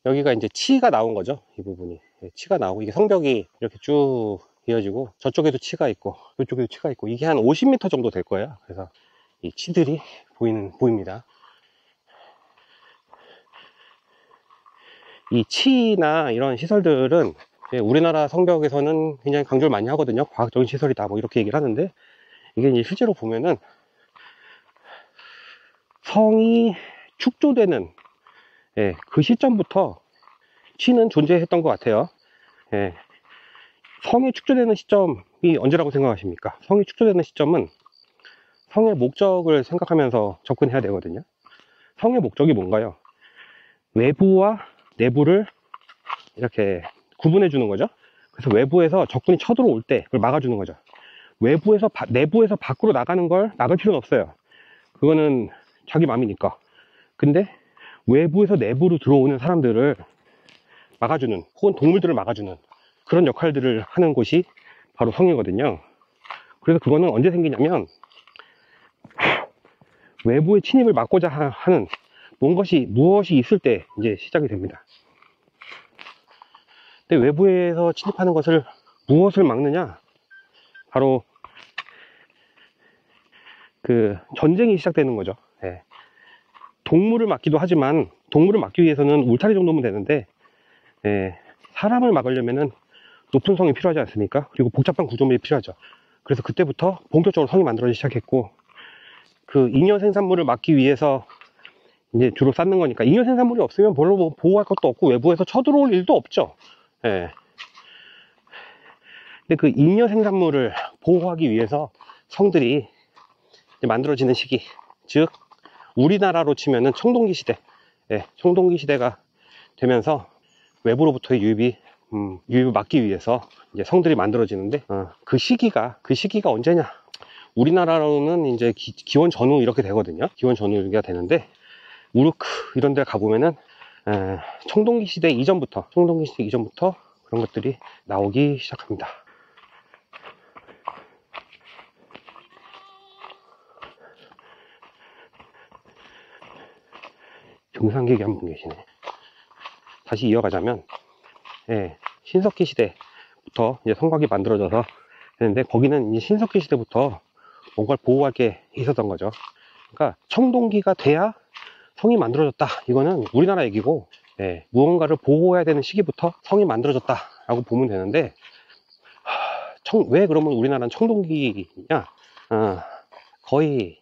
여기가 이제 치가 나온 거죠. 이 부분이. 치가 나오고, 이게 성벽이 이렇게 쭉 이어지고, 저쪽에도 치가 있고, 이쪽에도 치가 있고, 이게 한 50m 정도 될 거예요. 그래서 이 치들이 보입니다. 이 치나 이런 시설들은 우리나라 성벽에서는 굉장히 강조를 많이 하거든요. 과학적인 시설이다, 뭐 이렇게 얘기를 하는데, 이게 이제 실제로 보면은 성이 축조되는 그 시점부터 치는 존재했던 것 같아요. 성이 축조되는 시점이 언제라고 생각하십니까? 성이 축조되는 시점은 성의 목적을 생각하면서 접근해야 되거든요. 성의 목적이 뭔가요? 외부와 내부를 이렇게 구분해 주는 거죠. 그래서 외부에서 적군이 쳐들어올 때 그걸 막아주는 거죠. 내부에서 밖으로 나가는 걸 막을 필요는 없어요. 그거는 자기 맘이니까. 근데 외부에서 내부로 들어오는 사람들을 막아주는, 혹은 동물들을 막아주는 그런 역할들을 하는 곳이 바로 성이거든요. 그래서 그거는 언제 생기냐면, 외부의 침입을 막고자 하는 무엇이 있을 때 이제 시작이 됩니다. 근데 외부에서 침입하는 것을 무엇을 막느냐? 바로 그 전쟁이 시작되는 거죠. 동물을 막기도 하지만, 동물을 막기 위해서는 울타리 정도면 되는데, 사람을 막으려면은 높은 성이 필요하지 않습니까? 그리고 복잡한 구조물이 필요하죠. 그래서 그때부터 본격적으로 성이 만들어지기 시작했고, 그 잉여 생산물을 막기 위해서 이제 주로 쌓는 거니까, 잉여 생산물이 없으면 별로 뭐 보호할 것도 없고 외부에서 쳐들어올 일도 없죠. 근데 그 잉여 생산물을 보호하기 위해서 성들이 만들어지는 시기, 즉 우리나라로 치면은 청동기 시대, 청동기 시대가 되면서 외부로부터의 유입을 막기 위해서 이제 성들이 만들어지는데, 그 시기가 언제냐? 우리나라로는 이제 기원 전후 이렇게 되거든요. 기원 전후가 되는데, 우르크 이런 데 가보면은 청동기 시대 이전부터 그런 것들이 나오기 시작합니다. 등산객이 한 분 계시네. 다시 이어가자면, 신석기 시대부터 이제 성곽이 만들어져서 되는데, 거기는 이제 신석기 시대부터 뭔가를 보호할 게 있었던 거죠. 그러니까 청동기가 돼야 성이 만들어졌다, 이거는 우리나라 얘기고, 무언가를 보호해야 되는 시기부터 성이 만들어졌다 라고 보면 되는데, 왜 그러면 우리나라는 청동기냐? 거의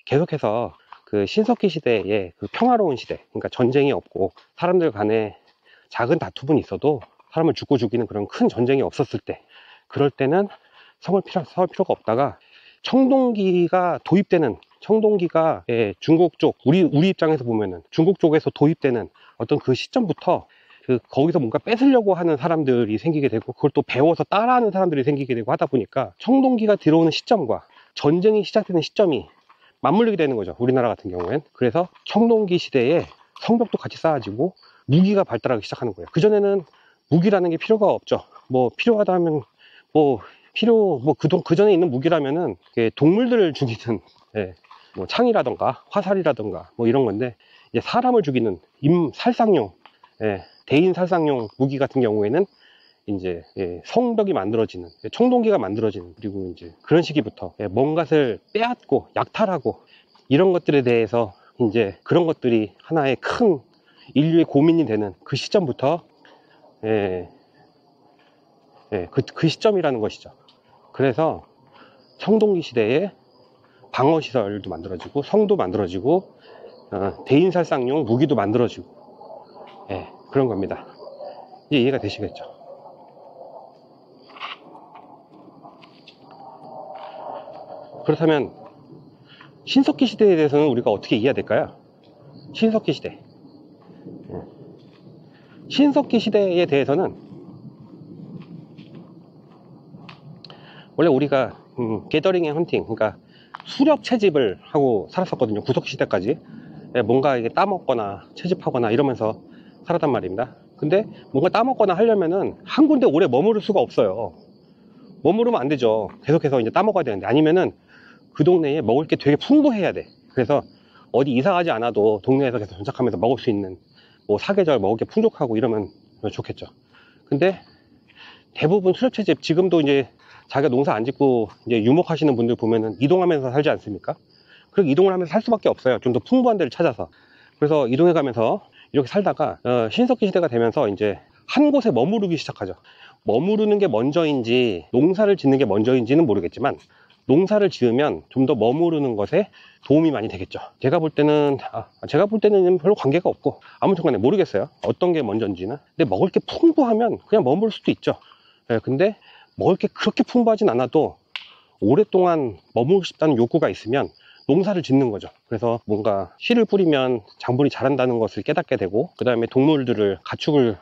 계속해서 그 신석기 시대의 그 평화로운 시대, 그러니까 전쟁이 없고 사람들 간에 작은 다툼은 있어도 사람을 죽고 죽이는 그런 큰 전쟁이 없었을 때, 그럴 때는 성을 쌓을 필요가 없다가, 청동기가 중국 쪽, 우리 입장에서 보면은 중국 쪽에서 도입되는 어떤 그 시점부터 거기서 뭔가 뺏으려고 하는 사람들이 생기게 되고, 그걸 또 배워서 따라하는 사람들이 생기게 되고 하다 보니까, 청동기가 들어오는 시점과 전쟁이 시작되는 시점이 맞물리게 되는 거죠, 우리나라 같은 경우엔. 그래서 청동기 시대에 성벽도 같이 쌓아지고 무기가 발달하기 시작하는 거예요. 그전에는 무기라는 게 필요가 없죠. 뭐 필요하다면 그 전에 있는 무기라면은 동물들을 죽이는 뭐 창이라던가 화살이라던가 뭐 이런 건데, 이제 사람을 죽이는 살상용, 대인 살상용 무기 같은 경우에는 이제 성벽이 만들어지는, 청동기가 만들어지는, 그리고 이제 그런 시기부터 뭔가를 빼앗고 약탈하고 이런 것들에 대해서 이제 그런 것들이 하나의 큰 인류의 고민이 되는 그 시점부터 그 시점이라는 것이죠. 그래서 청동기 시대에 방어시설도 만들어지고 성도 만들어지고 대인살상용 무기도 만들어지고 그런 겁니다. 이제 이해가 되시겠죠? 그렇다면 신석기 시대에 대해서는 우리가 어떻게 이해해야 될까요? 신석기 시대에 대해서는 원래 우리가 게더링 앤 헌팅, 그러니까 수렵 채집을 하고 살았었거든요. 구석시대까지. 뭔가 이게 따먹거나 채집하거나 이러면서 살았단 말입니다. 근데 뭔가 따먹거나 하려면은 한 군데 오래 머무를 수가 없어요. 머무르면 안 되죠. 계속해서 이제 따먹어야 되는데, 아니면은 그 동네에 먹을 게 되게 풍부해야 돼. 그래서 어디 이사 가지 않아도 동네에서 계속 정착하면서 먹을 수 있는 뭐 사계절 먹을 게 풍족하고 이러면 좋겠죠. 근데 대부분 수렵채집 지금도 이제 자기가 농사 안 짓고 이제 유목하시는 분들 보면은 이동하면서 살지 않습니까? 그렇게 이동을 하면서 살 수밖에 없어요. 좀 더 풍부한 데를 찾아서. 그래서 이동해 가면서 이렇게 살다가 신석기 시대가 되면서 이제 한 곳에 머무르기 시작하죠. 머무르는 게 먼저인지 농사를 짓는 게 먼저인지는 모르겠지만 농사를 지으면 좀 더 머무르는 것에 도움이 많이 되겠죠. 제가 볼 때는 별로 관계가 없고 아무튼 간에 모르겠어요. 어떤 게 먼저인지는. 근데 먹을 게 풍부하면 그냥 머무를 수도 있죠. 근데 먹을 게 그렇게 풍부하진 않아도 오랫동안 머물고 싶다는 욕구가 있으면 농사를 짓는 거죠. 그래서 뭔가 씨를 뿌리면 장분이 자란다는 것을 깨닫게 되고, 그 다음에 동물들을, 가축을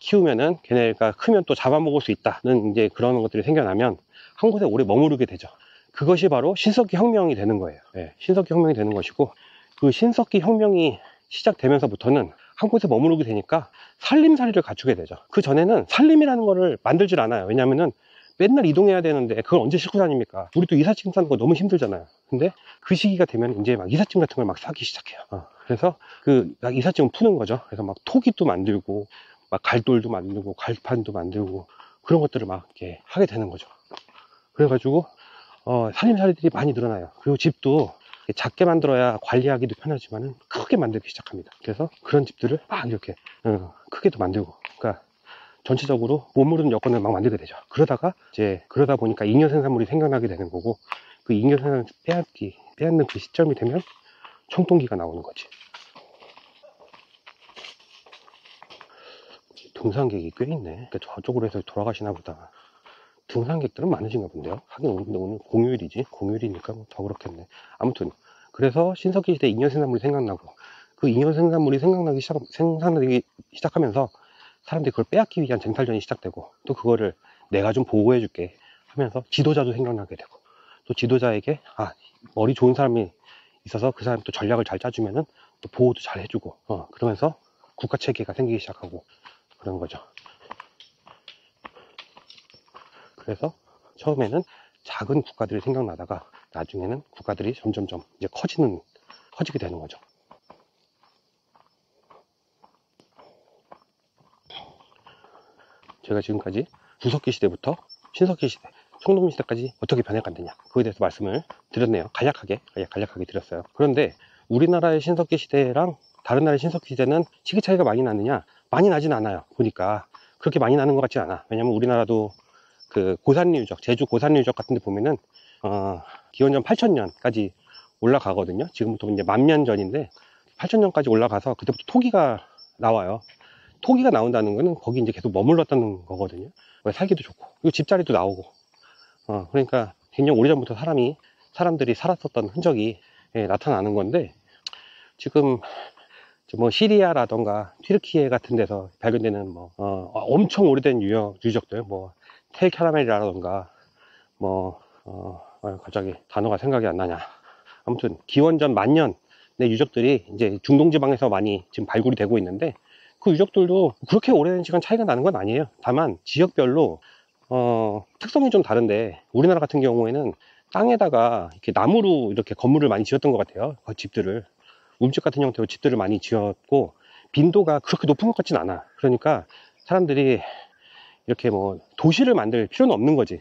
키우면은 걔네가 크면 또 잡아먹을 수 있다는 이제 그런 것들이 생겨나면 한 곳에 오래 머무르게 되죠. 그것이 바로 신석기 혁명이 되는 거예요. 신석기 혁명이 되는 것이고, 그 신석기 혁명이 시작되면서부터는 한 곳에 머무르게 되니까 살림살이를 갖추게 되죠. 그 전에는 살림이라는 거를 만들질 않아요. 왜냐면은 맨날 이동해야 되는데 그걸 언제 싣고 다닙니까? 우리 또 이삿짐 싸는 거 너무 힘들잖아요. 근데 그 시기가 되면 이제 막 이삿짐 같은 걸 막 싸기 시작해요. 그래서 그 이삿짐을 푸는 거죠. 그래서 막 토기도 만들고 막 갈돌도 만들고 갈판도 만들고 그런 것들을 막 이렇게 하게 되는 거죠. 그래가지고 살림살이들이 많이 늘어나요. 그리고 집도 작게 만들어야 관리하기도 편하지만 크게 만들기 시작합니다. 그래서 그런 집들을 막 이렇게 크게도 만들고, 그러니까 전체적으로 머무르는 여건을 막 만들게 되죠. 그러다 보니까 잉여 생산물이 생겨나게 되는 거고, 그 잉여 생산을 빼앗는 그 시점이 되면 청동기가 나오는 거지. 등산객이 꽤 있네. 그러니까 저쪽으로 해서 돌아가시나 보다. 등산객들은 많으신가 본데요. 하긴 오늘 공휴일이지. 공휴일이니까 뭐 더 그렇겠네. 아무튼 그래서 신석기 시대 잉여 생산물이 생각나고, 그 잉여 생산물이 생산하기 시작하면서 사람들이 그걸 빼앗기 위한 쟁탈전이 시작되고, 또 그거를 내가 좀 보호해 줄게 하면서 지도자도 생각나게 되고, 또 지도자에게 머리 좋은 사람이 있어서 그 사람이 또 전략을 잘 짜주면은 또 보호도 잘 해주고, 그러면서 국가 체계가 생기기 시작하고 그런 거죠. 그래서 처음에는 작은 국가들이 생각나다가 나중에는 국가들이 점점점 이제 커지게 되는 거죠. 제가 지금까지 구석기 시대부터 신석기 시대, 청동기 시대까지 어떻게 변해갔느냐, 그거에 대해서 말씀을 드렸네요. 간략하게 드렸어요. 그런데 우리나라의 신석기 시대랑 다른 나라의 신석기 시대는 시기 차이가 많이 나느냐? 많이 나진 않아요. 보니까 그렇게 많이 나는 것 같지 않아. 왜냐면 우리나라도 그 고산리 유적, 제주 고산리 유적 같은 데 보면은 기원전 8000년까지 올라가거든요. 지금부터 이제 10,000년 전인데 8000년까지 올라가서 그때부터 토기가 나와요. 토기가 나온다는 거는 거기 이제 계속 머물렀다는 거거든요. 살기도 좋고, 그리고 집자리도 나오고, 그러니까 굉장히 오래전부터 사람들이 살았었던 흔적이 나타나는 건데, 지금 뭐 시리아라던가 튀르키예 같은 데서 발견되는 뭐 엄청 오래된 유적들, 뭐 텔 캐라멜이라던가 갑자기 단어가 생각이 안 나냐. 아무튼 기원전 10,000년의 유적들이 이제 중동지방에서 많이 지금 발굴이 되고 있는데, 그 유적들도 그렇게 오래된 시간 차이가 나는 건 아니에요. 다만 지역별로 특성이 좀 다른데, 우리나라 같은 경우에는 땅에다가 이렇게 나무로 이렇게 건물을 많이 지었던 것 같아요. 그 집들을 움집 같은 형태로 집들을 많이 지었고, 빈도가 그렇게 높은 것 같진 않아. 그러니까 사람들이 이렇게 뭐 도시를 만들 필요는 없는 거지.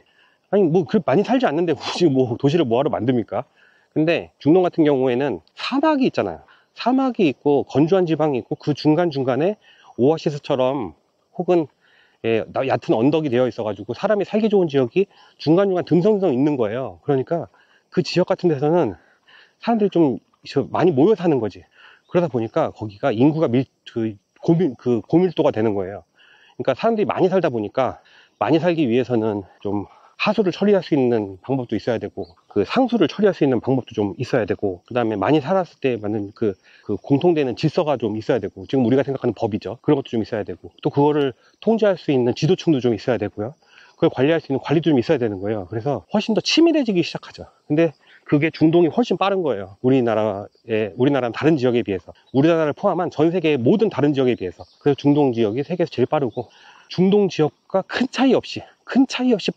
아니 뭐 많이 살지 않는데 굳이 뭐 도시를 뭐하러 만듭니까? 근데 중동 같은 경우에는 사막이 있잖아요. 사막이 있고 건조한 지방이 있고, 그 중간중간에 오아시스처럼 혹은 얕은 언덕이 되어 있어 가지고 사람이 살기 좋은 지역이 중간중간 듬성듬성 있는 거예요. 그러니까 그 지역 같은 데서는 사람들이 좀 많이 모여 사는 거지. 그러다 보니까 거기가 인구가 고밀도가 되는 거예요. 그러니까 사람들이 많이 살다 보니까 많이 살기 위해서는 좀 하수를 처리할 수 있는 방법도 있어야 되고, 그 상수를 처리할 수 있는 방법도 좀 있어야 되고, 그 다음에 많이 살았을 때 맞는 그 공통되는 질서가 좀 있어야 되고, 지금 우리가 생각하는 법이죠. 그런 것도 좀 있어야 되고, 또 그거를 통제할 수 있는 지도층도 좀 있어야 되고요. 그걸 관리할 수 있는 관리도 좀 있어야 되는 거예요. 그래서 훨씬 더 치밀해지기 시작하죠. 근데 그게 중동이 훨씬 빠른 거예요. 우리나라는 다른 지역에 비해서, 우리나라를 포함한 전 세계의 모든 다른 지역에 비해서. 그래서 중동 지역이 세계에서 제일 빠르고, 중동 지역과 큰 차이 없이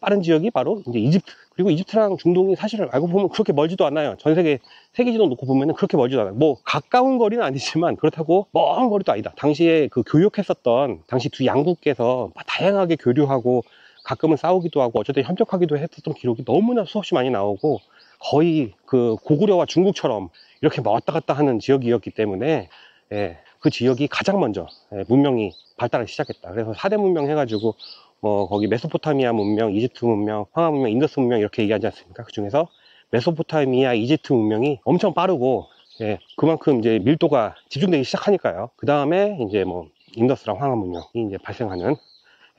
빠른 지역이 바로 이제 그리고 이집트랑 중동이 사실 알고 보면 그렇게 멀지도 않아요. 전 세계 세계지도 놓고 보면은 그렇게 멀지도 않아요. 뭐 가까운 거리는 아니지만 그렇다고 먼 거리도 아니다. 당시에 그 교역했었던 당시 두 양국께서 다양하게 교류하고 가끔은 싸우기도 하고 어쨌든 협력하기도 했었던 기록이 너무나 수없이 많이 나오고, 거의 그 고구려와 중국처럼 이렇게 왔다 갔다 하는 지역이었기 때문에 예, 그 지역이 가장 먼저 문명이 발달을 시작했다. 그래서 4대 문명 해가지고 뭐 거기 메소포타미아 문명, 이집트 문명, 황하 문명, 인더스 문명 이렇게 얘기하지 않습니까? 그 중에서 메소포타미아, 이집트 문명이 엄청 빠르고, 예, 그만큼 이제 밀도가 집중되기 시작하니까요. 그 다음에 이제 뭐 인더스랑 황하 문명이 이제 발생하는,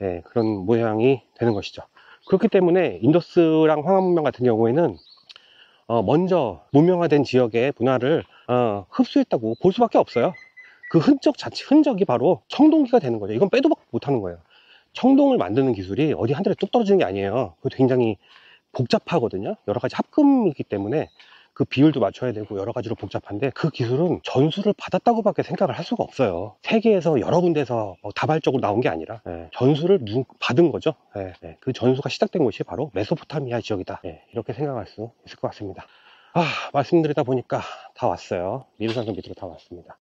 예, 그런 모양이 되는 것이죠. 그렇기 때문에 인더스랑 황하 문명 같은 경우에는 먼저 문명화된 지역의 문화를 흡수했다고 볼 수밖에 없어요. 그 흔적이 바로 청동기가 되는 거죠. 이건 빼도 박도 못하는 거예요. 청동을 만드는 기술이 어디 한 달에 뚝 떨어지는 게 아니에요. 그거 굉장히 복잡하거든요. 여러 가지 합금이기 때문에 그 비율도 맞춰야 되고 여러 가지로 복잡한데, 그 기술은 전수를 받았다고밖에 생각을 할 수가 없어요. 세계에서 여러 군데서 다발적으로 나온 게 아니라 전수를 받은 거죠. 그 전수가 시작된 곳이 바로 메소포타미아 지역이다. 이렇게 생각할 수 있을 것 같습니다. 말씀드리다 보니까 다 왔어요. 미르산성 밑으로 다 왔습니다.